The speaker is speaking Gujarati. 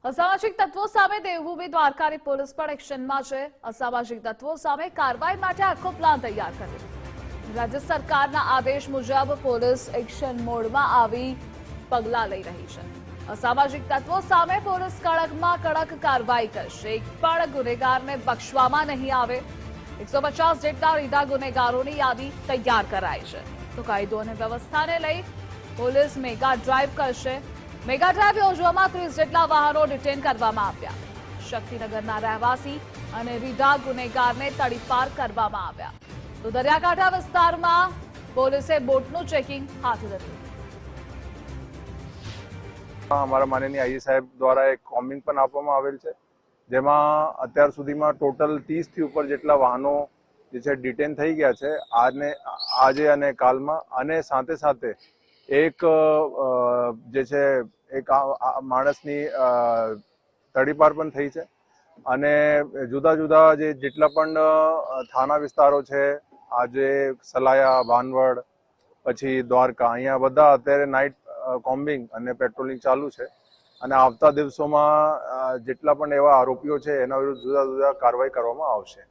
અસામાજિક તત્વો સામે દેવભૂમિ દ્વારકાની પોલીસ પણ એક્શનમાં છે। અસામાજિક તત્વો સામે કાર્યવાહી માટે આખો પ્લાન તૈયાર કર્યો। રાજ્ય સરકારના આદેશ મુજબ પોલીસ એક્શન મોડમાં આવી પગલાં લઈ રહી છે। અસામાજિક તત્વો સામે પોલીસ કડકમાં કડક કાર્યવાહી કરશે। એક પણ ગુનેગારને બક્ષવામાં નહીં આવે। 150 જેટલા રીઢા ગુનેગારોની યાદી તૈયાર કરાઈ છે। તો કાયદો અને વ્યવસ્થાને લઈ પોલીસ મેગા ડ્રાઈવ કરશે। મેગા ડ્રાઈવ યોજવામાં 30 જેટલા વાહનો ડિટેન કરવામાં આવ્યા। શક્તિનગરના રહેવાસી અને રીઢા ગુનેગારને તડીપાર કરવામાં આવ્યા। તો દરિયાકાંઠા વિસ્તારમાં પોલીસે બોટનું ચેકિંગ હાથ ધર્યું। हमारा माननीय आईजी साहेब द्वारा एक कॉम्बिंग पण આપવામાં આવેલ છે, જેમાં અત્યાર સુધીમાં ટોટલ 30 થી ઉપર જેટલા વાહનો જે છે ડિટેન થઈ ગયા છે આજે અને કાલમાં। અને સાથે સાથે એક જે છે એક માણસની તડીપાર પણ થઈ છે। અને જુદા જુદા જેટલા પણ થાના વિસ્તારો છે, આજે સલાયા, ભાનવડ, પછી દ્વારકા, અહીંયા બધા અત્યારે નાઇટ કોમ્બિંગ અને પેટ્રોલિંગ ચાલુ છે। અને આવતા દિવસોમાં જેટલા પણ એવા આરોપીઓ છે એના વિરુદ્ધ જુદા જુદા કાર્યવાહી કરવામાં આવશે।